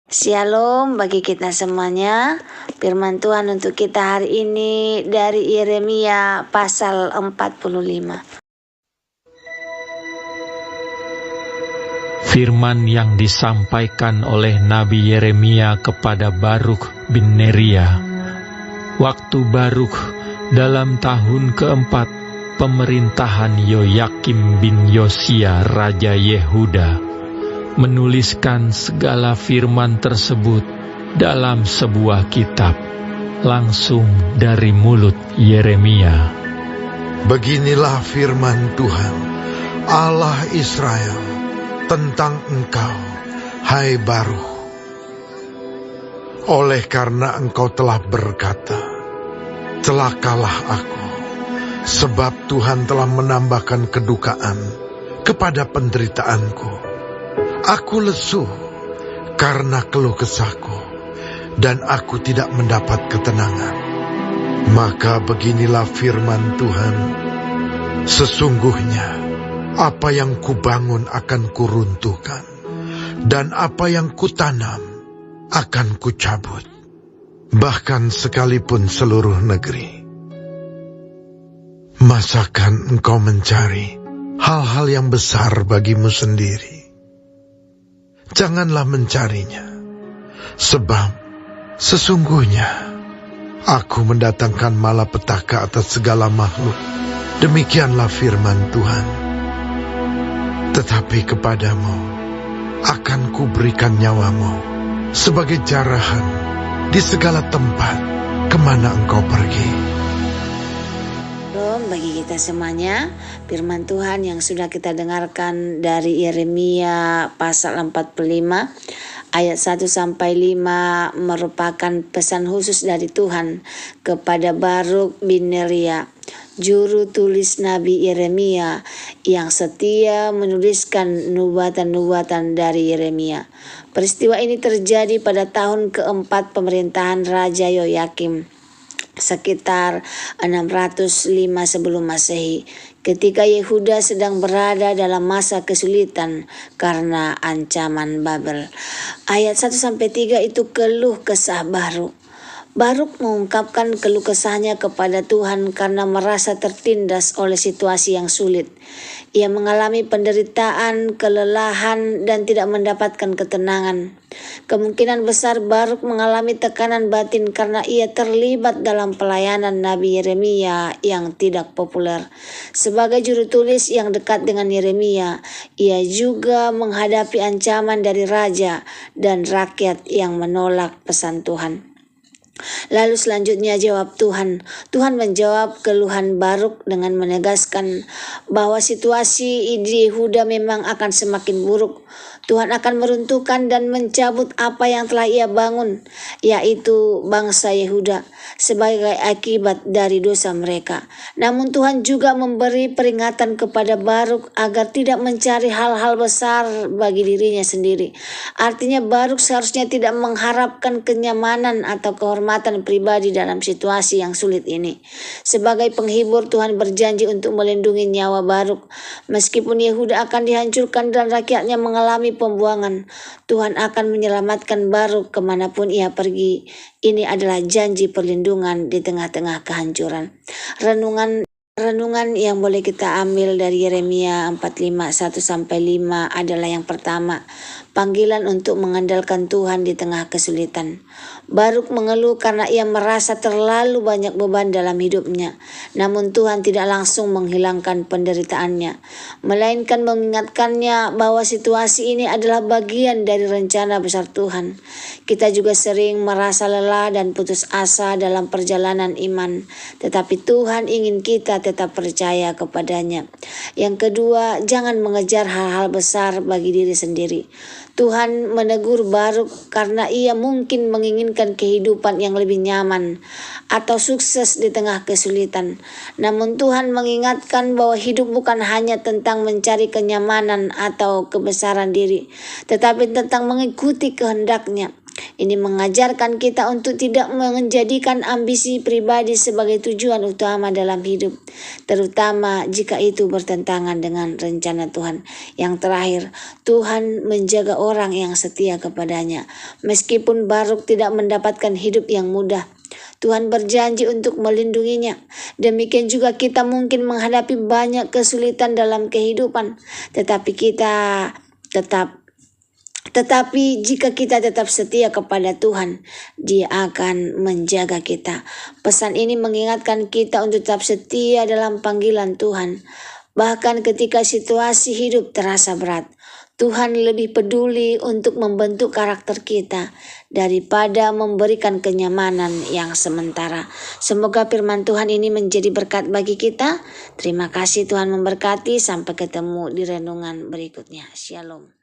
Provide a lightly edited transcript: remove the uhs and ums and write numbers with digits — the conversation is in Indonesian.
Shalom bagi kita semuanya. Firman Tuhan untuk kita hari ini dari Yeremia pasal 45. Firman yang disampaikan oleh Nabi Yeremia kepada Baruk bin Neria. Waktu Baruk dalam tahun keempat pemerintahan Yoyakim bin Yosia Raja Yehuda menuliskan segala firman tersebut dalam sebuah kitab, langsung dari mulut Yeremia. Beginilah firman Tuhan, Allah Israel, tentang engkau, hai Baruk. Oleh karena engkau telah berkata, celakalah aku, sebab Tuhan telah menambahkan kedukaan kepada penderitaanku. Aku lesu karena keluh kesahku, dan aku tidak mendapat ketenangan. Maka beginilah firman Tuhan, sesungguhnya apa yang kubangun akan kuruntuhkan, dan apa yang kutanam akan kucabut, bahkan sekalipun seluruh negeri. Masakan engkau mencari hal-hal yang besar bagimu sendiri? Janganlah mencarinya, sebab sesungguhnya aku mendatangkan malapetaka atas segala makhluk. Demikianlah firman Tuhan. Tetapi kepadamu akan kuberikan nyawamu sebagai jarahan di segala tempat kemana engkau pergi. Bagi kita semuanya, firman Tuhan yang sudah kita dengarkan dari Yeremia pasal 45 ayat 1-5 merupakan pesan khusus dari Tuhan kepada Baruk bin Neria, juru tulis Nabi Yeremia yang setia menuliskan nubuatan-nubuatan dari Yeremia. Peristiwa ini terjadi pada tahun keempat pemerintahan Raja Yoyakim, sekitar 605 sebelum Masehi, ketika Yehuda sedang berada dalam masa kesulitan karena ancaman Babel. Ayat 1-3 itu keluh kesah Baruk. Baruk mengungkapkan keluh kesahnya kepada Tuhan karena merasa tertindas oleh situasi yang sulit. Ia mengalami penderitaan, kelelahan, dan tidak mendapatkan ketenangan. Kemungkinan besar Baruk mengalami tekanan batin karena ia terlibat dalam pelayanan Nabi Yeremia yang tidak populer. Sebagai juru tulis yang dekat dengan Yeremia, ia juga menghadapi ancaman dari raja dan rakyat yang menolak pesan Tuhan. Lalu selanjutnya jawab Tuhan. Tuhan menjawab keluhan Baruk dengan menegaskan bahwa situasi di Yehuda memang akan semakin buruk. Tuhan akan meruntuhkan dan mencabut apa yang telah ia bangun, yaitu bangsa Yehuda, sebagai akibat dari dosa mereka. Namun Tuhan juga memberi peringatan kepada Baruk agar tidak mencari hal-hal besar bagi dirinya sendiri. Artinya Baruk seharusnya tidak mengharapkan kenyamanan atau kehormatan pribadi dalam situasi yang sulit ini. Sebagai penghibur, Tuhan berjanji untuk melindungi nyawa Baruk. Meskipun Yehuda akan dihancurkan dan rakyatnya mengalami pembuangan, Tuhan akan menyelamatkan Baruk kemanapun ia pergi. Ini adalah janji perlindungan di tengah-tengah kehancuran. Renungan yang boleh kita ambil dari Yeremia 45 1-5 adalah yang pertama, panggilan untuk mengandalkan Tuhan di tengah kesulitan. Baruk mengeluh karena ia merasa terlalu banyak beban dalam hidupnya. Namun Tuhan tidak langsung menghilangkan penderitaannya, melainkan mengingatkannya bahwa situasi ini adalah bagian dari rencana besar Tuhan. Kita juga sering merasa lelah dan putus asa dalam perjalanan iman, tetapi Tuhan ingin kita tetap percaya kepadanya. Yang kedua, jangan mengejar hal-hal besar bagi diri sendiri. Tuhan menegur Baruk karena ia mungkin menginginkan kehidupan yang lebih nyaman atau sukses di tengah kesulitan. Namun Tuhan mengingatkan bahwa hidup bukan hanya tentang mencari kenyamanan atau kebesaran diri, tetapi tentang mengikuti kehendak-Nya. Ini mengajarkan kita untuk tidak menjadikan ambisi pribadi sebagai tujuan utama dalam hidup, terutama jika itu bertentangan dengan rencana Tuhan. Yang terakhir, Tuhan menjaga orang yang setia kepadanya. Meskipun Baruk tidak mendapatkan hidup yang mudah, Tuhan berjanji untuk melindunginya. Demikian juga kita mungkin menghadapi banyak kesulitan dalam kehidupan, tetapi jika kita tetap setia kepada Tuhan, Dia akan menjaga kita. Pesan ini mengingatkan kita untuk tetap setia dalam panggilan Tuhan. Bahkan ketika situasi hidup terasa berat, Tuhan lebih peduli untuk membentuk karakter kita daripada memberikan kenyamanan yang sementara. Semoga firman Tuhan ini menjadi berkat bagi kita. Terima kasih, Tuhan memberkati. Sampai ketemu di renungan berikutnya. Shalom.